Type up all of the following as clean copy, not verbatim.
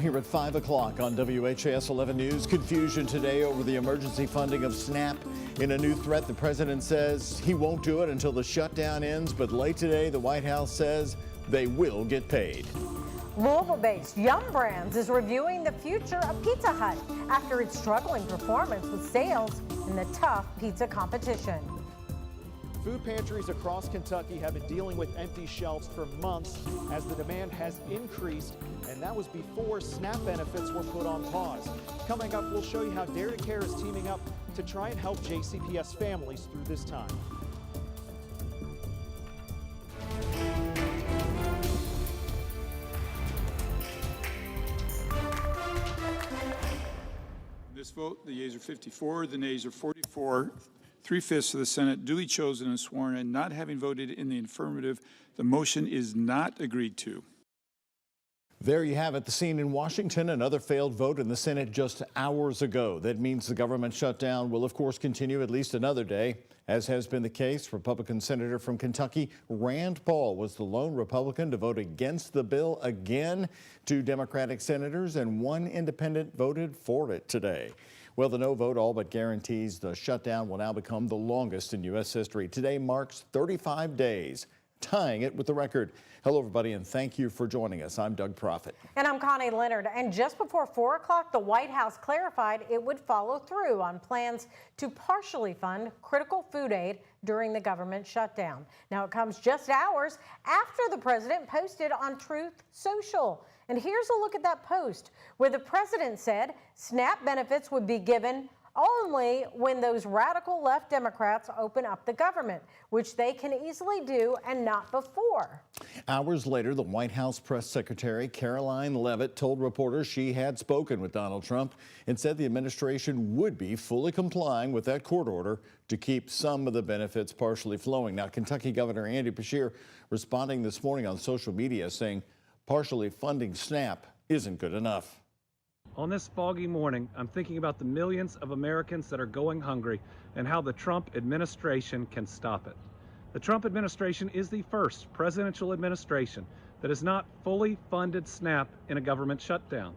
Here at 5 o'clock on WHAS 11 News, confusion today over the emergency funding of SNAP. In a new threat, the president says he won't do it until the shutdown ends, but late today, the White House says they will get paid. Louisville-based Yum Brands is reviewing the future of Pizza Hut after its struggling performance with sales in the tough pizza competition. Food pantries across Kentucky have been dealing with empty shelves for months as the demand has increased, and that was before SNAP benefits were put on pause. Coming up, we'll show you how Dare to Care is teaming up to try and help JCPS families through this time. This vote, the yeas are 54, the nays are 44. 3/5 of the Senate duly chosen and sworn, and not having voted in the affirmative, the motion is not agreed to. There you have it, the scene in Washington, another failed vote in the Senate just hours ago. That means the government shutdown will, of course, continue at least another day. As has been the case, Republican Senator from Kentucky Rand Paul was the lone Republican to vote against the bill again. 2 Democratic senators and 1 independent voted for it today. Well, the no vote all but guarantees the shutdown will now become the longest in U.S. history. Today marks 35 days, tying it with the record. Hello, everybody, and thank you for joining us. I'm Doug Proffitt. And I'm Connie Leonard. And just before 4 o'clock, the White House clarified it would follow through on plans to partially fund critical food aid during the government shutdown. Now, it comes just hours after the president posted on Truth Social. And here's a look at that post where the president said SNAP benefits would be given only when those radical left Democrats open up the government, which they can easily do, and not before. Hours later, the White House press secretary Caroline Leavitt told reporters she had spoken with Donald Trump and said the administration would be fully complying with that court order to keep some of the benefits partially flowing. Now, Kentucky Governor Andy Beshear responding this morning on social media saying partially funding SNAP isn't good enough. On this foggy morning, I'm thinking about the millions of Americans that are going hungry and how the Trump administration can stop it. The Trump administration is the first presidential administration that has not fully funded SNAP in a government shutdown.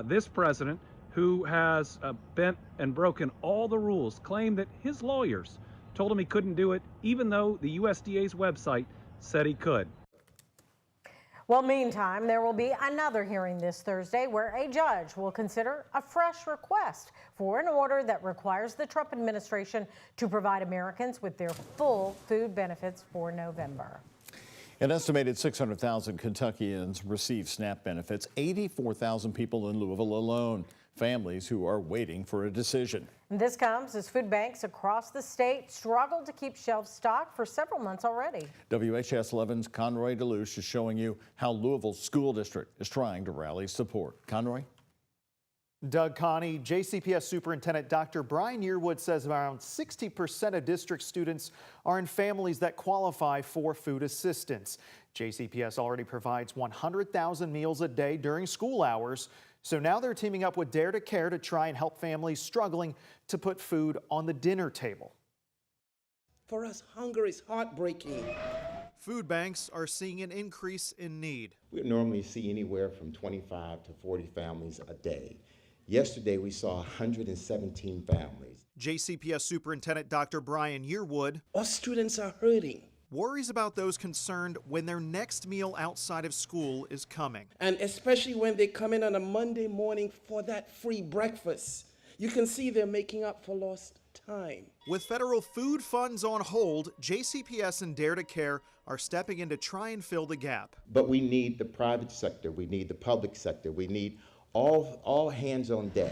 This president, who has bent and broken all the rules, claimed that his lawyers told him he couldn't do it, even though the USDA's website said he could. Well, meantime, there will be another hearing this Thursday where a judge will consider a fresh request for an order that requires the Trump administration to provide Americans with their full food benefits for November. An estimated 600,000 Kentuckians receive SNAP benefits, 84,000 people in Louisville alone, families who are waiting for a decision. And this comes as food banks across the state struggle to keep shelves stocked for several months already. WHAS 11's Conroy DeLuce is showing you how Louisville's school district is trying to rally support. Conroy? Doug, Connie, JCPS Superintendent Dr. Brian Yearwood says around 60% of district students are in families that qualify for food assistance. JCPS already provides 100,000 meals a day during school hours. So now they're teaming up with Dare to Care to try and help families struggling to put food on the dinner table. For us, hunger is heartbreaking. Food banks are seeing an increase in need. We normally see anywhere from 25 to 40 families a day. Yesterday, we saw 117 families. JCPS Superintendent Dr. Brian Yearwood. Our students are hurting. Worries about those concerned when their next meal outside of school is coming. And especially when they come in on a Monday morning for that free breakfast. You can see they're making up for lost time. With federal food funds on hold, JCPS and Dare to Care are stepping in to try and fill the gap. But we need the private sector, we need the public sector, we need all hands on deck.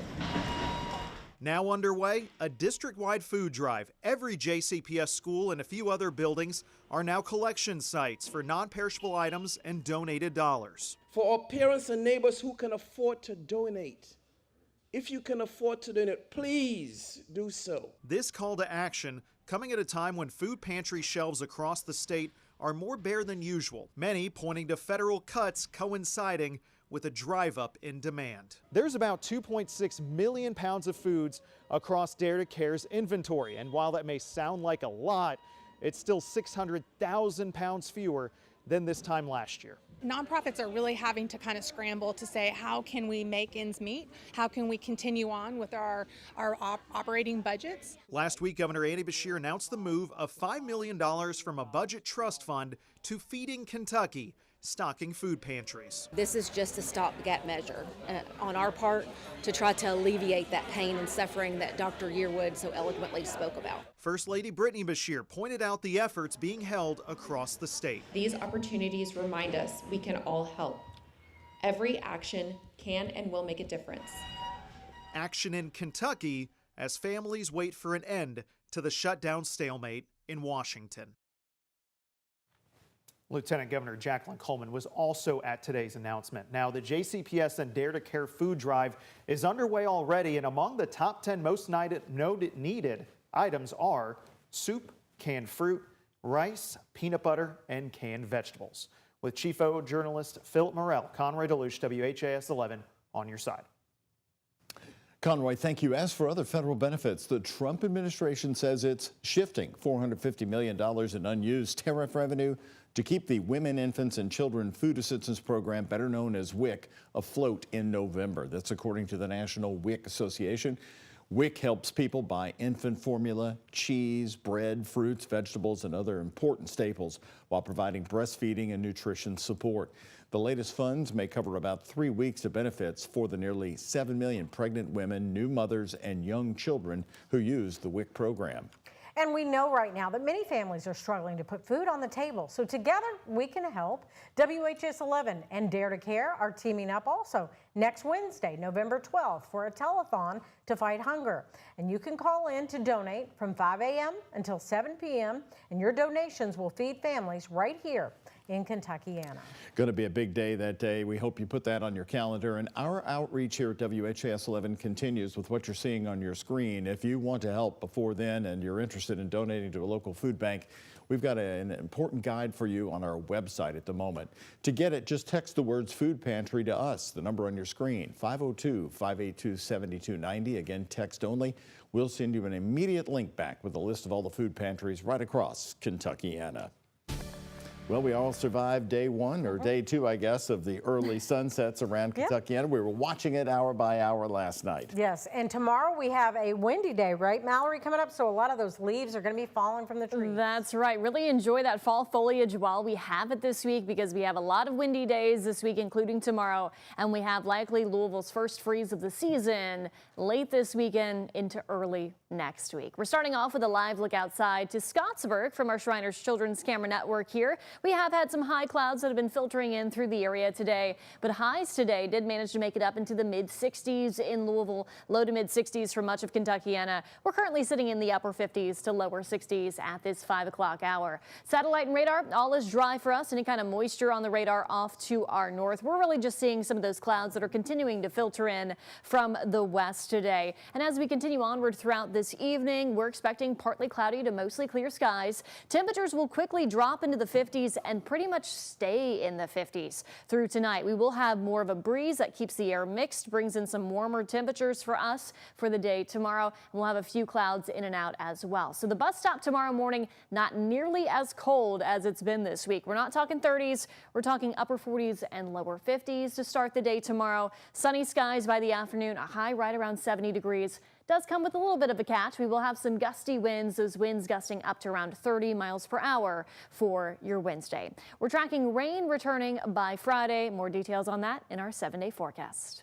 Now underway, a district-wide food drive. Every JCPS school and a few other buildings are now collection sites for non-perishable items and donated dollars. For our parents and neighbors who can afford to donate, if you can afford to donate, please do so. This call to action coming at a time when food pantry shelves across the state are more bare than usual, many pointing to federal cuts coinciding with a drive-up in demand. There's about 2.6 million pounds of foods across Dare to Care's inventory, and while that may sound like a lot, it's still 600,000 pounds fewer than this time last year. Nonprofits are really having to kind of scramble to say, how can we make ends meet? How can we continue on with our operating budgets? Last week, Governor Andy Beshear announced the move of $5 million from a budget trust fund to Feeding Kentucky, stocking food pantries. This is just a stopgap measure on our part to try to alleviate that pain and suffering that Dr. Yearwood so eloquently spoke about. First Lady Brittany Beshear pointed out the efforts being held across the state. These opportunities remind us we can all help. Every action can and will make a difference. Action in Kentucky as families wait for an end to the shutdown stalemate in Washington. Lieutenant Governor Jacqueline Coleman was also at today's announcement. Now, the JCPS and Dare to Care food drive is underway already, and among the top 10 most needed items are soup, canned fruit, rice, peanut butter, and canned vegetables. With Chief O journalist Philip Morell, Conroy Deluche, WHAS11 on your side. Conroy, thank you. As for other federal benefits, the Trump administration says it's shifting $450 million in unused tariff revenue to keep the Women, Infants, and Children Food Assistance Program, better known as WIC, afloat in November. That's according to the National WIC Association. WIC helps people buy infant formula, cheese, bread, fruits, vegetables, and other important staples while providing breastfeeding and nutrition support. The latest funds may cover about 3 weeks of benefits for the nearly 7 million pregnant women, new mothers, and young children who use the WIC program. And we know right now that many families are struggling to put food on the table. So together we can help. WHS11 and Dare to Care are teaming up also next Wednesday, November 12th, for a telethon to fight hunger. And you can call in to donate from 5 a.m. until 7 p.m. and your donations will feed families right here in Kentuckiana. Going to be a big day that day. We hope you put that on your calendar. And our outreach here at WHAS 11 continues with what you're seeing on your screen. If you want to help before then and you're interested in donating to a local food bank, we've got an important guide for you on our website at the moment. To get it, just text the words food pantry to us, the number on your screen, 502-582-7290. Again, text only. We'll send you an immediate link back with a list of all the food pantries right across Kentuckiana. Well, we all survived day one, or day two, I guess, of the early sunsets around Kentuckiana. We were watching it hour by hour last night. Yes, and tomorrow we have a windy day, right, Mallory, coming up? So a lot of those leaves are going to be falling from the trees. That's right. Really enjoy that fall foliage while we have it this week, because we have a lot of windy days this week, including tomorrow. And we have likely Louisville's first freeze of the season late this weekend into early next week. We're starting off with a live look outside to Scottsburg from our Shriners Children's Camera Network here. We have had some high clouds that have been filtering in through the area today, but highs today did manage to make it up into the mid-60s in Louisville, low to mid-60s for much of Kentuckiana. We're currently sitting in the upper 50s to lower 60s at this 5 o'clock hour. Satellite and radar, all is dry for us. Any kind of moisture on the radar off to our north. We're really just seeing some of those clouds that are continuing to filter in from the west today. And as we continue onward throughout this evening, we're expecting partly cloudy to mostly clear skies. Temperatures will quickly drop into the 50s and pretty much stay in the 50s through tonight. We will have more of a breeze that keeps the air mixed, brings in some warmer temperatures for us for the day tomorrow. We'll have a few clouds in and out as well. So the bus stop tomorrow morning, not nearly as cold as it's been this week. We're not talking 30s. We're talking upper 40s and lower 50s to start the day tomorrow. Sunny skies by the afternoon, a high right around 70 degrees. Does come with a little bit of a catch. We will have some gusty winds, those winds gusting up to around 30 miles per hour for your Wednesday. We're tracking rain returning by Friday. More details on that in our 7-day forecast.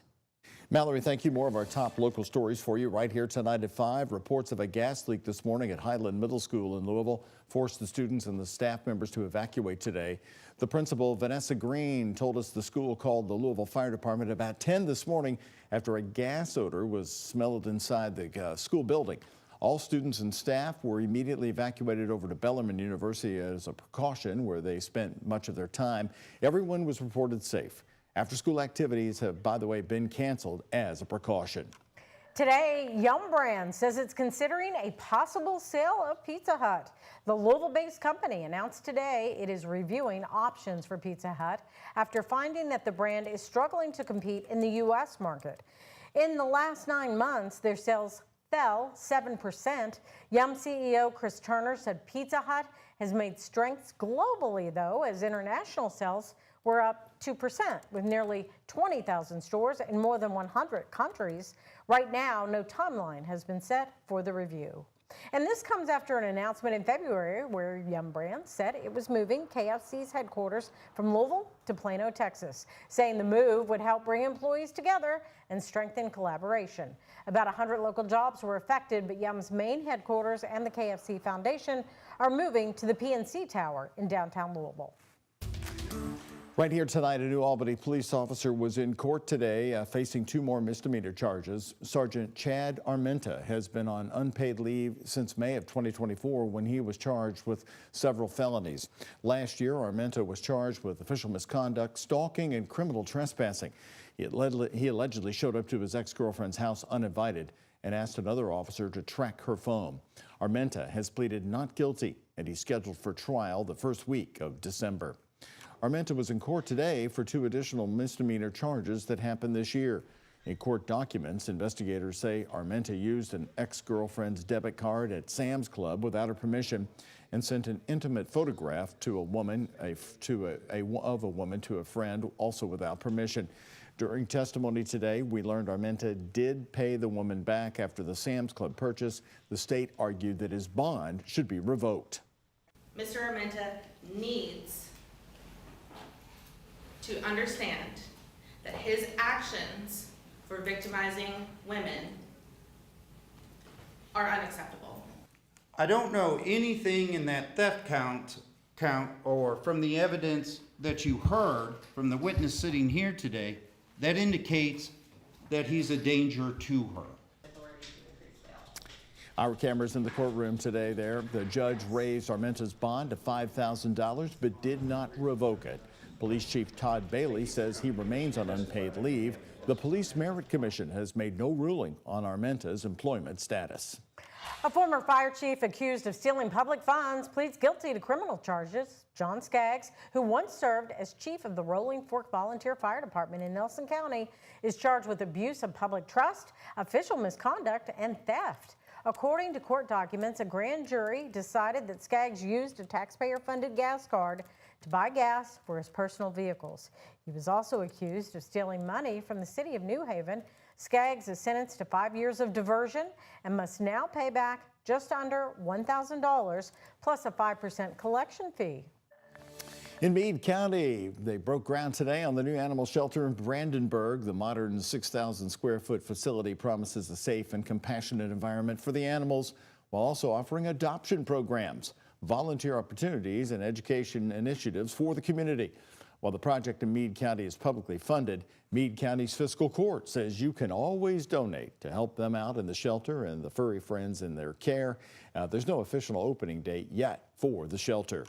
Mallory, thank you. More of our top local stories for you right here tonight at 5. Reports of a gas leak this morning at Highland Middle School in Louisville forced the students and the staff members to evacuate today. The principal, Vanessa Green, told us the school called the Louisville Fire Department about 10 this morning after a gas odor was smelled inside the school building. All students and staff were immediately evacuated over to Bellarmine University as a precaution, where they spent much of their time. Everyone was reported safe. After-school activities have, by the way, been canceled as a precaution. Today, Yum Brands says it's considering a possible sale of Pizza Hut. The Louisville-based company announced today it is reviewing options for Pizza Hut after finding that the brand is struggling to compete in the U.S. market. In the last 9 months, their sales fell 7%. Yum CEO Chris Turner said Pizza Hut has made strides globally, though, as international sales were up 2%, with nearly 20,000 stores in more than 100 countries. Right now, no timeline has been set for the review. And this comes after an announcement in February where Yum Brands said it was moving KFC's headquarters from Louisville to Plano, Texas, saying the move would help bring employees together and strengthen collaboration. About 100 local jobs were affected, but Yum's main headquarters and the KFC Foundation are moving to the PNC Tower in downtown Louisville. Right here tonight, a New Albany police officer was in court today facing 2 more misdemeanor charges. Sergeant Chad Armenta has been on unpaid leave since May of 2024 when he was charged with several felonies. Last year, Armenta was charged with official misconduct, stalking, and criminal trespassing. He allegedly showed up to his ex-girlfriend's house uninvited and asked another officer to track her phone. Armenta has pleaded not guilty, and he's scheduled for trial the first week of December. Armenta was in court today for 2 additional misdemeanor charges that happened this year. In court documents, investigators say Armenta used an ex-girlfriend's debit card at Sam's Club without her permission and sent an intimate photograph to a woman to a friend, also without permission. During testimony today, we learned Armenta did pay the woman back after the Sam's Club purchase. The state argued that his bond should be revoked. Mr. Armenta needs to understand that his actions for victimizing women are unacceptable. I don't know anything in that theft count or from the evidence that you heard from the witness sitting here today that indicates that he's a danger to her. Our cameras in the courtroom today there. The judge raised Armenta's bond to $5,000 but did not revoke it. Police Chief Todd Bailey says he remains on unpaid leave. The Police Merit Commission has made no ruling on Armenta's employment status. A former fire chief accused of stealing public funds pleads guilty to criminal charges. John Skaggs, who once served as chief of the Rolling Fork Volunteer Fire Department in Nelson County, is charged with abuse of public trust, official misconduct, and theft. According to court documents, a grand jury decided that Skaggs used a taxpayer-funded gas card to buy gas for his personal vehicles. He was also accused of stealing money from the city of New Haven. Skaggs is sentenced to 5 years of diversion and must now pay back just under $1,000 plus a 5% collection fee. In Meade County, they broke ground today on the new animal shelter in Brandenburg. The modern 6,000 square foot facility promises a safe and compassionate environment for the animals while also offering adoption programs, volunteer opportunities, and education initiatives for the community. While the project in Meade County is publicly funded, Meade County's fiscal court says you can always donate to help them out in the shelter and the furry friends in their care. There's no official opening date yet for the shelter.